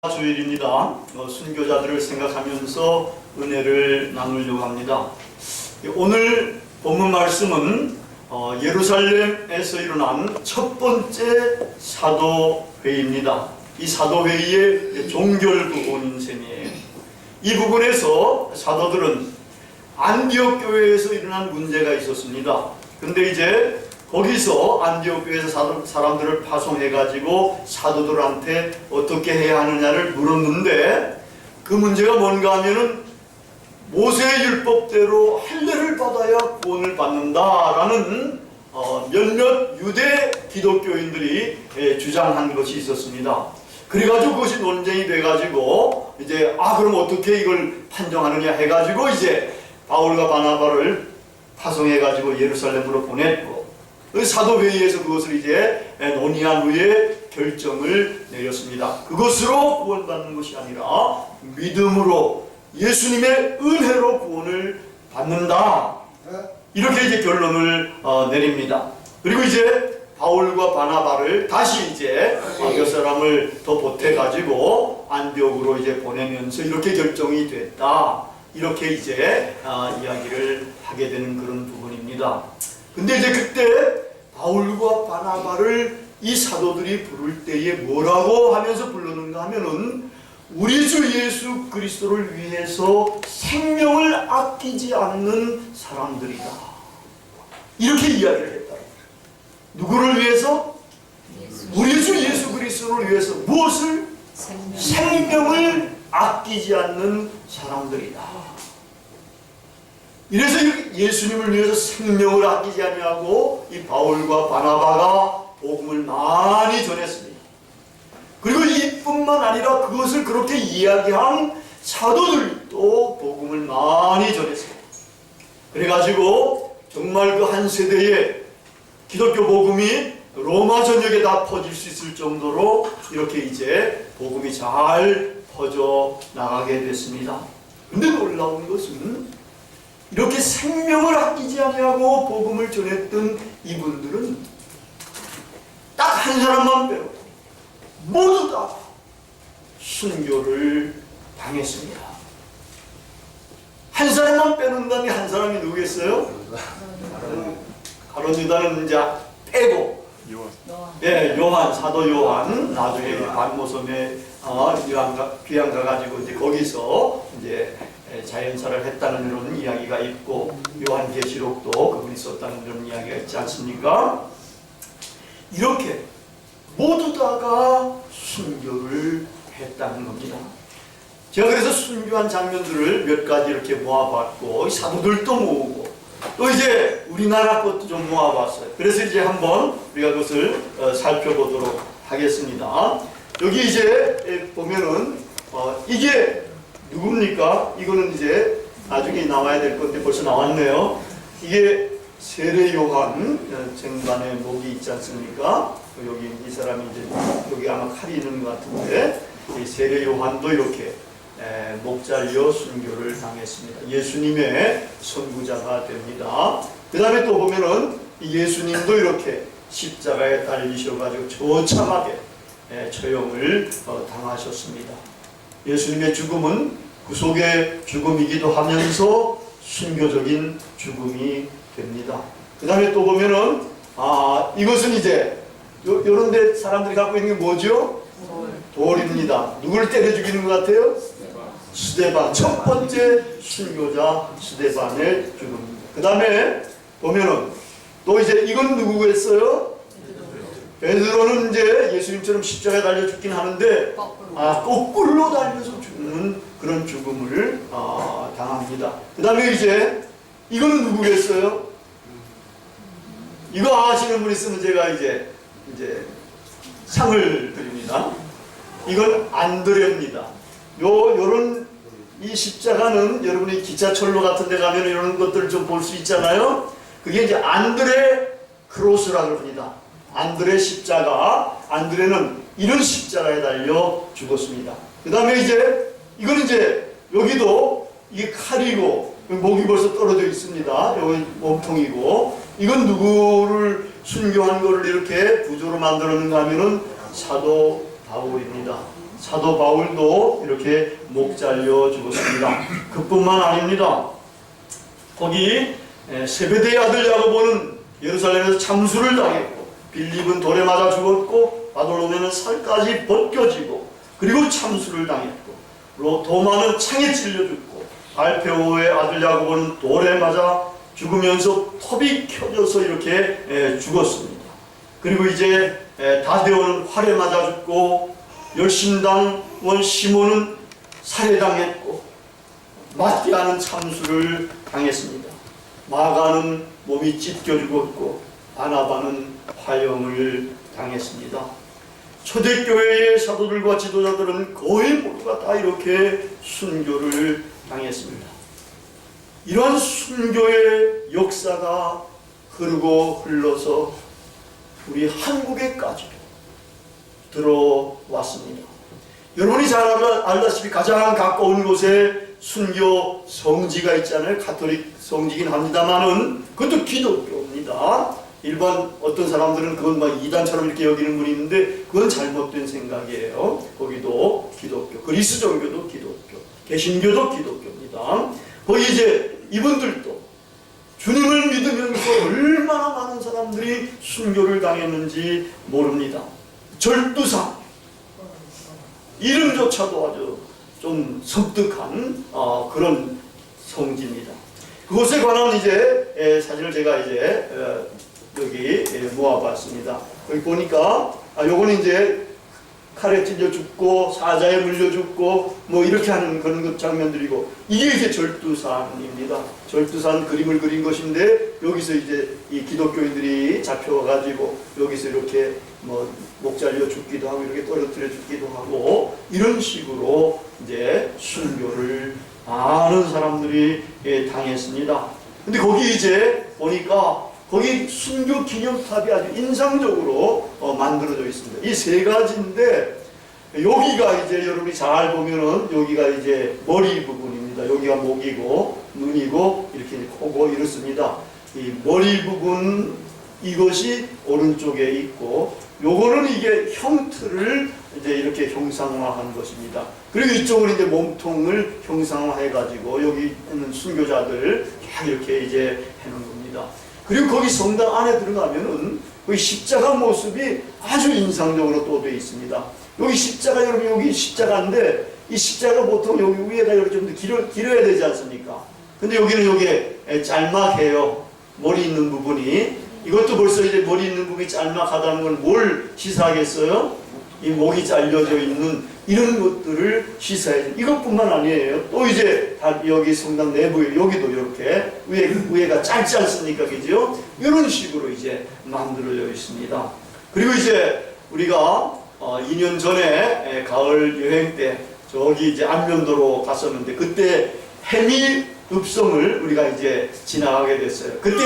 주일입니다. 순교자들을 생각하면서 은혜를 나누려고 합니다. 오늘 본문 말씀은 예루살렘에서 일어난 첫 번째 사도회의입니다. 이 사도회의의 종결 부분인 셈이에요. 이 부분에서 사도들은 안디옥 교회에서 일어난 문제가 있었습니다. 근데 이제 거기서 안디옥 교회에서 사람들을 파송해가지고 사도들한테 어떻게 해야 하느냐를 물었는데, 그 문제가 뭔가 하면은 모세의 율법대로 할례를 받아야 구원을 받는다라는 몇몇 유대 기독교인들이 주장한 것이 있었습니다. 그래가지고 그것이 논쟁이 돼가지고 이제 그럼 어떻게 이걸 판정하느냐 해가지고 이제 바울과 바나바를 파송해가지고 예루살렘으로 보냈고, 사도회의에서 그것을 이제 논의한 후에 결정을 내렸습니다. 그것으로 구원받는 것이 아니라 믿음으로 예수님의 은혜로 구원을 받는다, 이렇게 이제 결론을 내립니다. 그리고 이제 바울과 바나바를 다시 이제 몇 사람을 더 보태가지고 안디옥으로 이제 보내면서 이렇게 결정이 됐다, 이렇게 이제 이야기를 하게 되는 그런 부분입니다. 근데 이제 그때 바울과 바나바를 이 사도들이 부를 때에 뭐라고 하면서 부르는가 하면은 우리 주 예수 그리스도를 위해서 생명을 아끼지 않는 사람들이다, 이렇게 이야기를 했다. 누구를 위해서? 우리 주 예수 그리스도를 위해서. 무엇을? 생명을 아끼지 않는 사람들이다. 이래서 예수님을 위해서 생명을 아끼지 아니하고 이 바울과 바나바가 복음을 많이 전했습니다. 그리고 이뿐만 아니라 그것을 그렇게 이야기한 사도들도 복음을 많이 전했습니다. 그래가지고 정말 그 한 세대에 기독교 복음이 로마 전역에 다 퍼질 수 있을 정도로 이렇게 이제 복음이 잘 퍼져 나가게 됐습니다. 근데 놀라운 것은 이렇게 생명을 아끼지 아니하고 복음을 전했던 이분들은 딱 한 사람만 빼고 모두 다 순교를 당했습니다. 한 사람만 빼놓는다는 게 한 사람이 누구겠어요? 가룟 유다는 이제 빼고, 요한, 사도 요한, 나중에 반모섬에 귀양 가가지고 이제 거기서 이제 자연사를 했다는 그런 이야기가 있고, 요한계시록도 그분이 썼다는 그런 이야기가 있지 않습니까? 이렇게 모두 다가 순교를 했다는 겁니다. 제가 그래서 순교한 장면들을 몇 가지 이렇게 모아봤고, 사도들도 모으고, 또 이제 우리나라 것도 좀 모아봤어요. 그래서 이제 한번 우리가 그것을 살펴보도록 하겠습니다. 여기 이제 보면은 이게 누굽니까? 이거는 이제 나중에 나와야 될 건데 벌써 나왔네요. 이게 세례 요한 쟁반에 목이 있지 않습니까? 여기 이 사람이 이제 여기 아마 칼이 있는 것 같은데, 이 세례 요한도 이렇게 목 잘려 순교를 당했습니다. 예수님의 선구자가 됩니다. 그 다음에 또 보면은 예수님도 이렇게 십자가에 달리셔가지고 처참하게 처형을 당하셨습니다. 예수님의 죽음은 구속의 죽음이기도 하면서 순교적인 죽음이 됩니다. 그 다음에 또 보면은 이것은 이제 요런 데 사람들이 갖고 있는 게 뭐죠? 돌입니다. 누구를 때려 죽이는 것 같아요? 스데반. 첫 번째 순교자 스데반의 죽음입니다. 그 다음에 보면은 또 이제 이건 누구겠어요? 베드로는 이제 예수님처럼 십자가에 달려 죽긴 하는데 거꾸로 달려서 죽는 그런 죽음을 당합니다. 그 다음에 이제 이거는 누구겠어요? 이거 아시는 분 있으면 제가 이제 상을 드립니다. 이건 안드레입니다. 요런 이 십자가는 여러분이 기차철로 같은 데 가면 이런 것들을 좀 볼 수 있잖아요. 그게 이제 안드레 크로스라고 합니다. 안드레 십자가. 안드레는 이런 십자가에 달려 죽었습니다. 그 다음에 이제 이건 이제 여기도 이게 칼이고 목이 벌써 떨어져 있습니다. 여기 몸통이고, 이건 누구를 순교한 거를 이렇게 부조로 만들었는가 하면은 사도 바울입니다. 사도 바울도 이렇게 목 잘려 죽었습니다. 그뿐만 아닙니다. 거기 세베대의 아들 야고보는 예루살렘에서 참수를 당했고, 빌립은 돌에 맞아 죽었고, 바돌로메는 살까지 벗겨지고, 그리고 참수를 당했고, 도마는 창에 찔려 죽고, 알페오의 아들 야고보는 돌에 맞아 죽으면서 톱이 켜져서 이렇게 죽었습니다. 그리고 이제 다데오는 활에 맞아 죽고, 열심당원 시몬은 살해당했고, 맞지 않은 참수를 당했습니다. 마가는 몸이 찢겨 죽었고, 바나바는 화형을 당했습니다. 초대교회의 사도들과 지도자들은 거의 모두가 다 이렇게 순교를 당했습니다. 이러한 순교의 역사가 흐르고 흘러서 우리 한국에까지도 들어왔습니다. 여러분이 잘 알다시피 가장 가까운 곳에 순교 성지가 있잖아요. 가톨릭 성지긴 합니다만은 그것도 기독교입니다. 일반 어떤 사람들은 그건 막 이단처럼 이렇게 여기는 분이 있는데 그건 잘못된 생각이에요. 거기도 기독교, 그리스 종교도 기독교, 개신교도 기독교입니다. 거기 이제 이분들도 주님을 믿으면서 얼마나 많은 사람들이 순교를 당했는지 모릅니다. 절두사 이름조차도 아주 좀 섬뜩한 그런 성지입니다. 그곳에 관한 이제 사진을 제가 이제 여기 모아봤습니다. 여기 보니까 요거는 이제 칼에 찔려 죽고 사자에 물려 죽고 뭐 이렇게 하는 그런 장면들이고, 이게 이제 절두산입니다. 절두산 그림을 그린 것인데, 여기서 이제 이 기독교인들이 잡혀가지고 여기서 이렇게 뭐 목 잘려 죽기도 하고 이렇게 떨어뜨려 죽기도 하고, 이런 식으로 이제 순교를 많은 사람들이 당했습니다. 근데 거기 이제 보니까 거기 순교 기념탑이 아주 인상적으로 만들어져 있습니다. 이 세 가지인데, 여기가 이제 여러분이 잘 보면은 여기가 이제 머리 부분입니다. 여기가 목이고 눈이고 이렇게 코고 이렇습니다. 이 머리 부분 이것이 오른쪽에 있고, 요거는 이게 형틀을 이제 이렇게 형상화한 것입니다. 그리고 이쪽은 이제 몸통을 형상화해 가지고 여기 있는 순교자들 다 이렇게 이제 해놓은 겁니다. 그리고 거기 성당 안에 들어가면은 거기 십자가 모습이 아주 인상적으로 또 되어 있습니다. 여기 십자가, 여러분 여기 십자가인데, 이 십자가 보통 여기 위에가 이렇게 좀 더 길어야 되지 않습니까? 근데 여기는 여기에 짤막해요. 머리 있는 부분이. 이것도 벌써 이제 머리 있는 부분이 짤막하다는 건 뭘 시사하겠어요? 이 목이 잘려져 있는 이런 것들을 시사해요. 이것뿐만 아니에요. 또 이제 여기 성당 내부에 여기도 이렇게 위에가 짧지 않습니까? 그죠? 이런 식으로 이제 만들어져 있습니다. 그리고 이제 우리가 2년 전에 가을 여행 때 저기 이제 안면도로 갔었는데, 그때 해미읍성을 우리가 이제 지나가게 됐어요. 그때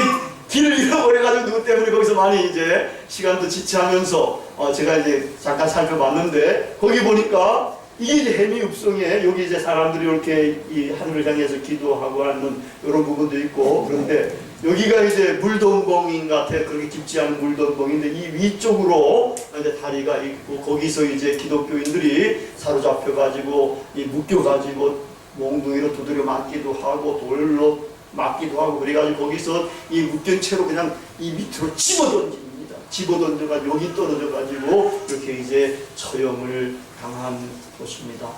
길을 잃어버려가지고 누구 때문에 거기서 많이 이제 시간도 지체하면서 제가 이제 잠깐 살펴봤는데, 거기 보니까 이게 이제 해미읍성에 여기 이제 사람들이 이렇게 이 하늘을 향해서 기도하고 하는 이런 부분도 있고, 그런데 여기가 이제 물동봉인 것 같아요. 그렇게 깊지 않은 물동봉인데, 이 위쪽으로 이제 다리가 있고, 거기서 이제 기독교인들이 사로잡혀가지고 묶여가지고 몽둥이로 두드려 맞기도 하고 돌로 맞기도 하고, 그래가지고 거기서 이 묶인 채로 그냥 이 밑으로 집어던집니다. 집어던져가지고 여기 떨어져가지고 이렇게 이제 처형을 당한 곳입니다.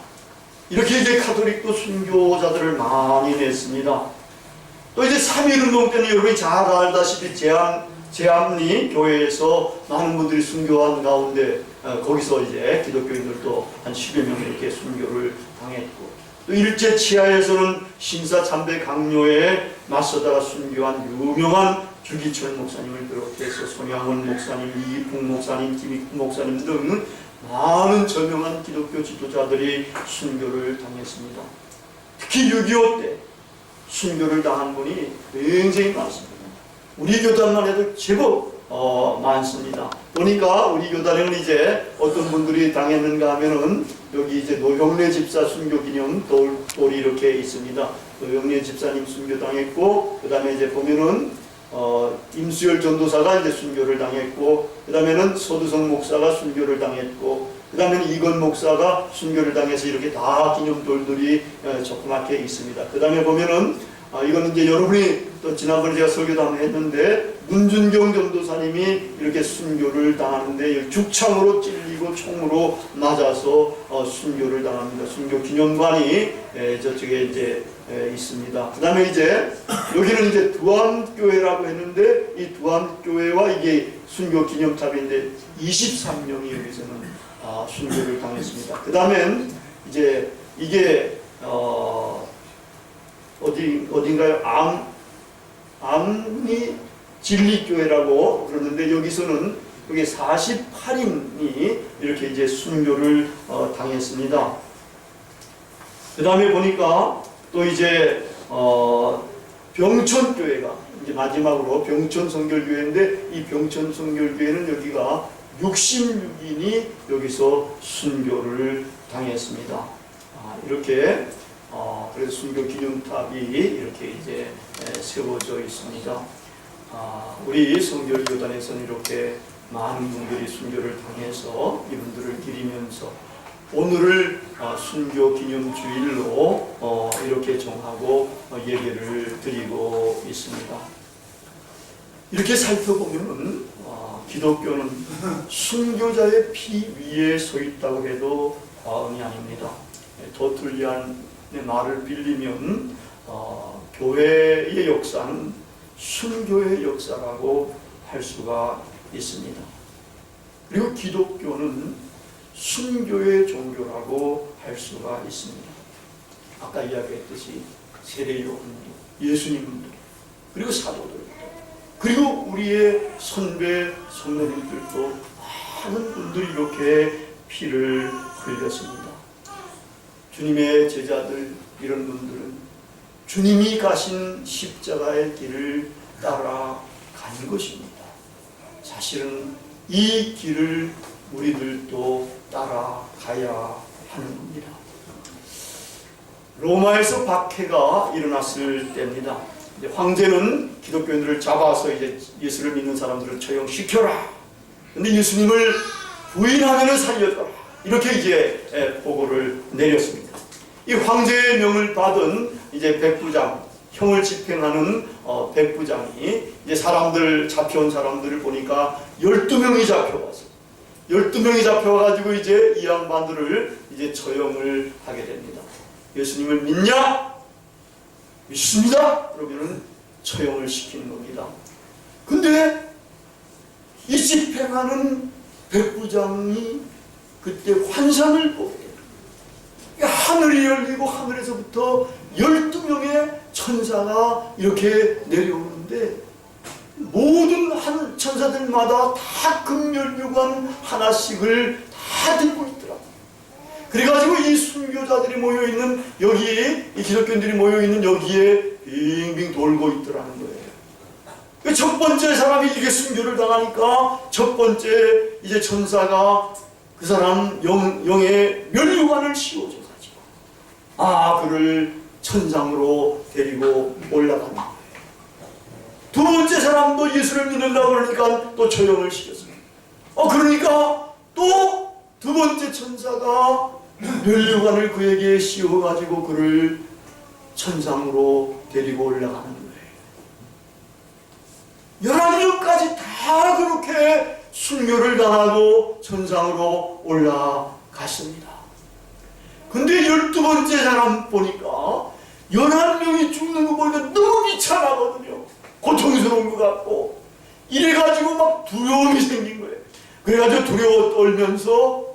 이렇게 이제 카톨릭도 순교자들을 많이 냈습니다. 또 이제 3.1운동 때는 여러분이 잘 알다시피 제암리 교회에서 많은 분들이 순교한 가운데 거기서 이제 기독교인들도 한 10여 명 이렇게 순교를 당했고, 또 일제 치하에서는 신사 참배 강요에 맞서다가 순교한 유명한 주기철 목사님을 비롯해서 손양원 목사님, 이익풍 목사님, 김익풍 목사님 등 많은 저명한 기독교 지도자들이 순교를 당했습니다. 특히 6.25 때 순교를 당한 분이 굉장히 많습니다. 우리 교단만 해도 제법 많습니다. 보니까 우리 교단에는 이제 어떤 분들이 당했는가 하면은 여기 이제 노형래 집사 순교 기념 돌이 이렇게 있습니다. 노형래 집사님 순교 당했고, 그 다음에 이제 보면은 임수열 전도사가 이제 순교를 당했고, 그 다음에는 서두성 목사가 순교를 당했고, 그 다음에 이건 목사가 순교를 당해서 이렇게 다 기념돌들이 조그맣게 있습니다. 그 다음에 보면은 이거는 이제 여러분이 또 지난번에 제가 설교도 한번 했는데 문준경 전도사님이 이렇게 순교를 당하는데 죽창으로 찔리고 총으로 맞아서 순교를 당합니다. 순교 기념관이 저쪽에 이제 있습니다. 그 다음에 이제 여기는 이제 두암교회라고 했는데 이 두암교회와 이게 순교 기념탑인데 23명이 여기서는 순교를 당했습니다. 그 다음엔 이제 이게 어딘가요? 암리 진리교회라고 그러는데 여기서는 여기 48인이 이렇게 이제 순교를 당했습니다. 그 다음에 보니까 또 이제 병천교회가 이제 마지막으로 병천 성결교회인데 이 병천 성결교회는 여기가 66인이 여기서 순교를 당했습니다. 이렇게 그래서 순교 기념탑이 이렇게 이제 세워져 있습니다. 우리 성결교단에서는 이렇게 많은 분들이 순교를 당해서 이분들을 기리면서 오늘을 순교 기념주일로 이렇게 정하고 예배를 드리고 있습니다. 이렇게 살펴보면 기독교는 순교자의 피 위에 서 있다고 해도 과언이 아닙니다. 도틀리안의 말을 빌리면 교회의 역사는 순교의 역사라고 할 수가 있습니다. 그리고 기독교는 순교의 종교라고 할 수가 있습니다. 아까 이야기했듯이 세례요한도, 예수님도, 그리고 사도들도, 그리고 우리의 선배, 선배님들도 많은 분들이 이렇게 피를 흘렸습니다. 주님의 제자들, 이런 분들은 주님이 가신 십자가의 길을 따라간 것입니다. 사실은 이 길을 우리들도 따라가야 하는 겁니다. 로마에서 박해가 일어났을 때입니다. 이제 황제는 기독교인들을 잡아서 이제 예수를 믿는 사람들을 처형시켜라. 근데 예수님을 부인하면 살려줘라. 이렇게 이제 보고를 내렸습니다. 이 황제의 명을 받은 이제 백부장, 형을 집행하는 백부장이 이제 사람들, 잡혀온 사람들을 보니까 12명이 잡혀와서 12명이 잡혀와가지고 이제 이 양반들을 이제 처형을 하게 됩니다. 예수님을 믿냐? 믿습니다. 그러면은 처형을 시키는 겁니다. 근데 이 집행하는 백부장이 그때 환상을 보게 됩니다. 하늘이 열리고 하늘에서부터 12명의 천사가 이렇게 내려오는데 모든 하늘 천사들마다 다 금면류관 하나씩을 다 들고 있더라고요. 그래가지고 이 순교자들이 모여있는 여기에, 이 기독교인들이 모여있는 여기에 빙빙 돌고 있더라는 거예요. 첫 번째 사람이 이렇게 순교를 당하니까 첫 번째 이제 천사가 그 사람 영의 면류관을 씌워줘가지고 그를 천상으로 데리고 올라가는 거예요. 두 번째 사람도 예수를 믿는다고 그러니까 또 처형을 시켰습니다. 그러니까 또 두 번째 천사가 면류관을 그에게 씌워가지고 그를 천상으로 데리고 올라가는 거예요. 11명까지 다 그렇게 순교를 당하고 천상으로 올라갔습니다. 근데 12번째 사람 보니까 11명이 죽는 거 보니까 너무 비참하거든요. 고통스러운 것 같고 이래가지고 막 두려움이 생긴 거예요. 그래가지고 두려워 떨면서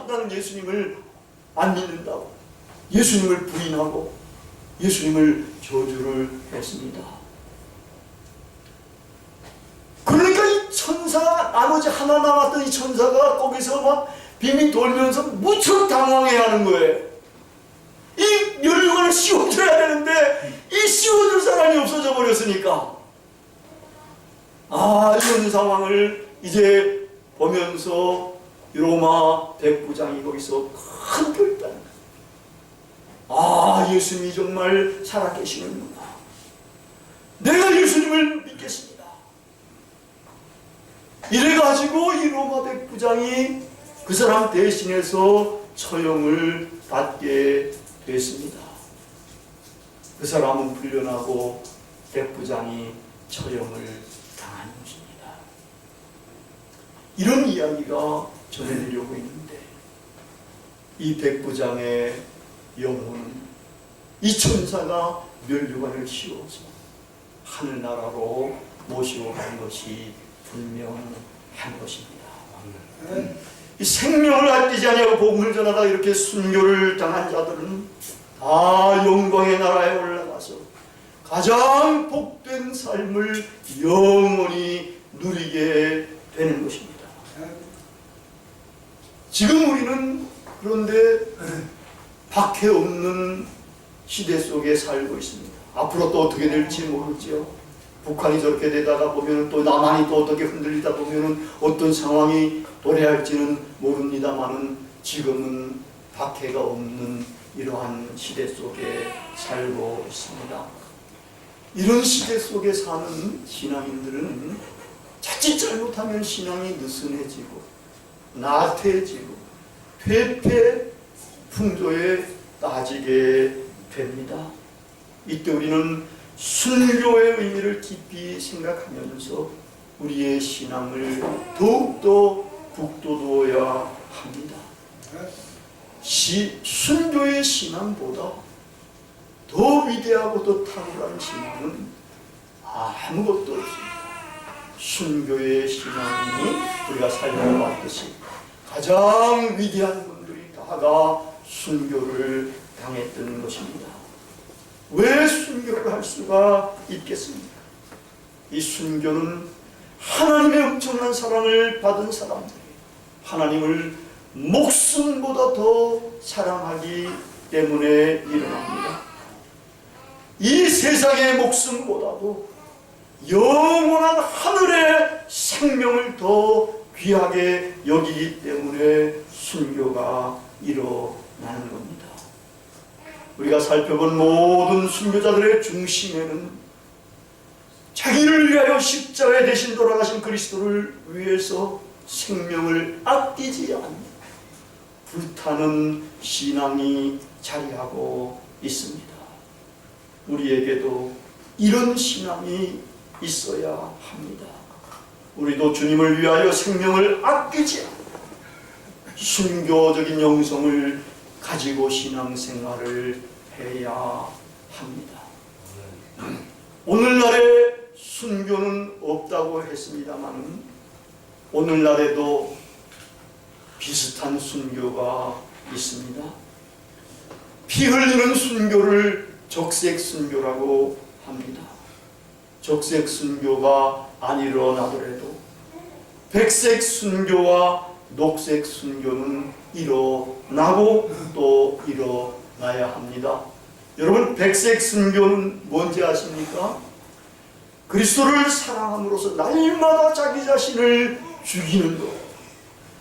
나는 예수님을 안 믿는다고 예수님을 부인하고 예수님을 저주를 했습니다. 그러니까 이 천사, 나머지 하나 남았던 이 천사가 거기서 막 빙빙 돌면서 무척 당황해하는 거예요. 이 면류관을 씌워줘야 되는데 이 씌워줄 사람이 없어져 버렸으니까 이런 상황을 이제 보면서 로마 백부장이 거기서 큰 결단, 예수님이 정말 살아계시는구나, 내가 예수님을 믿겠습니다. 이래가지고 이 로마 백부장이 그 사람 대신해서 처형을 받게 됐습니다. 그 사람은 풀려나고 백부장이 처형을 당한 것입니다. 이런 이야기가 전해드리려고 있는데, 이 백부장의 영혼은 이 천사가 면류관을 씌워서 하늘나라로 모시고 간 것이 분명한 것입니다. 이 생명을 아끼지 아니하고 복음을 전하다 이렇게 순교를 당한 자들은 다 영광의 나라에 올라가서 가장 복된 삶을 영원히 누리게 되는 것입니다. 지금 우리는 그런데 박해 없는 시대 속에 살고 있습니다. 앞으로 또 어떻게 될지 모르죠. 북한이 저렇게 되다가 보면 또 남한이 또 어떻게 흔들리다 보면 어떤 상황이 도래할지는 모릅니다만은 지금은 박해가 없는 이러한 시대 속에 살고 있습니다. 이런 시대 속에 사는 신앙인들은 자칫 잘못하면 신앙이 느슨해지고 나태해지고 퇴폐 풍조에 빠지게 됩니다. 이때 우리는 순교의 의미를 깊이 생각하면서 우리의 신앙을 더욱더 북돋워야 합니다. 순교의 신앙보다 더 위대하고 더 탁월한 신앙은 아무것도 없습니다. 순교의 신앙이 우리가 살펴봤듯이 가장 위대한 분들이 다가 순교를 당했던 것입니다. 왜 순교를 할 수가 있겠습니까? 이 순교는 하나님의 엄청난 사랑을 받은 사람들이 하나님을 목숨보다 더 사랑하기 때문에 일어납니다. 이 세상의 목숨보다도 영원한 하늘의 생명을 더 귀하게 여기기 때문에 순교가 일어나는 겁니다. 우리가 살펴본 모든 순교자들의 중심에는 자기를 위하여 십자가에 대신 돌아가신 그리스도를 위해서 생명을 아끼지 않는 불타는 신앙이 자리하고 있습니다. 우리에게도 이런 신앙이 있어야 합니다. 우리도 주님을 위하여 생명을 아끼지 않는 순교적인 영성을 가지고 신앙생활을 해야 합니다. 오늘날의 순교는 없다고 했습니다만 오늘날에도 비슷한 순교가 있습니다. 피 흘리는 순교를 적색 순교라고 합니다. 적색 순교가 안 일어나더라도 백색 순교와 녹색 순교는 일어나고 또 일어나야 합니다. 여러분, 백색 순교는 뭔지 아십니까? 그리스도를 사랑함으로써 날마다 자기 자신을 죽이는 것.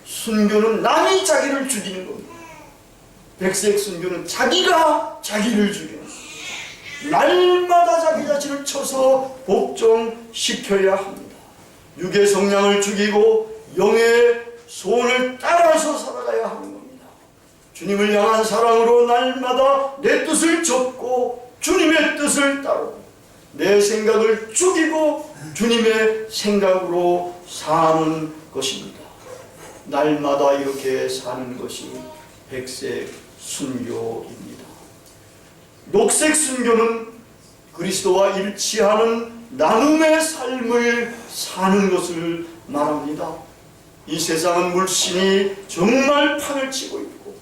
순교는 남이 자기를 죽이는 겁니다. 백색 순교는 자기가 자기를 죽이는 것. 날마다 자기 자신을 쳐서 복종시켜야 합니다. 육의 성량을 죽이고 영의 소원을 따라서 살아가야 하는 겁니다. 주님을 향한 사랑으로 날마다 내 뜻을 접고 주님의 뜻을 따르고 내 생각을 죽이고 주님의 생각으로 사는 것입니다. 날마다 이렇게 사는 것이 백색 순교입니다. 녹색 순교는 그리스도와 일치하는 나눔의 삶을 사는 것을 말합니다. 이 세상은 물신이 정말 판을 치고 있고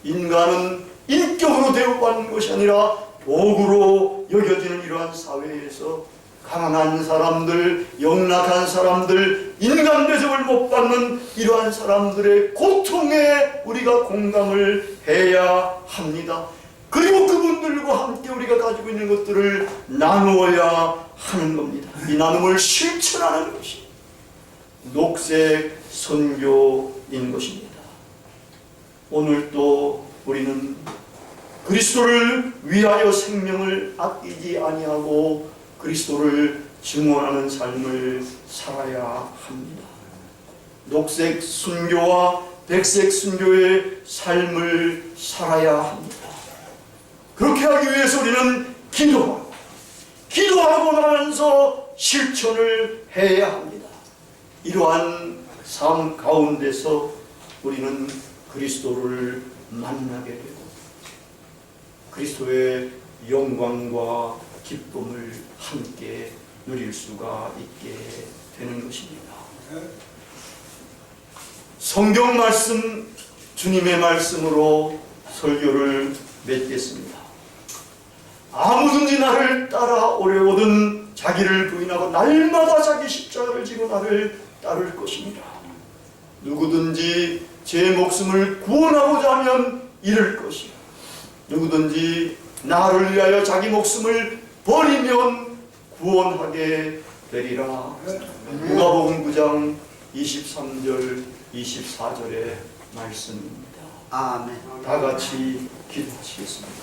인간은 인격으로 대우받는 것이 아니라 도구로 여겨지는 이러한 사회에서 가난한 사람들, 영락한 사람들, 인간 대접을 못 받는 이러한 사람들의 고통에 우리가 공감을 해야 합니다. 그리고 그분들과 함께 우리가 가지고 있는 것들을 나누어야 하는 겁니다. 이 나눔을 실천하는 것이 녹색 선교인 것입니다. 오늘 또 우리는 그리스도를 위하여 생명을 아끼지 아니하고 그리스도를 증언하는 삶을 살아야 합니다. 녹색 순교와 백색 순교의 삶을 살아야 합니다. 그렇게 하기 위해서 우리는 기도하고 나면서 실천을 해야 합니다. 이러한 삶 가운데서 우리는 그리스도를 만나게 되고 그리스도의 영광과 기쁨을 함께 누릴 수가 있게 되는 것입니다. 성경 말씀, 주님의 말씀으로 설교를 맺겠습니다. 아무든지 나를 따라오려거든 자기를 부인하고 날마다 자기 십자가를 지고 나를 따를 것입니다. 누구든지 제 목숨을 구원하고자 하면 잃을 것이요 누구든지 나를 위하여 자기 목숨을 버리면 구원하게 되리라. 누가복음 9장 23절 24절의 말씀입니다. 아멘. 다 같이 기도하시겠습니다.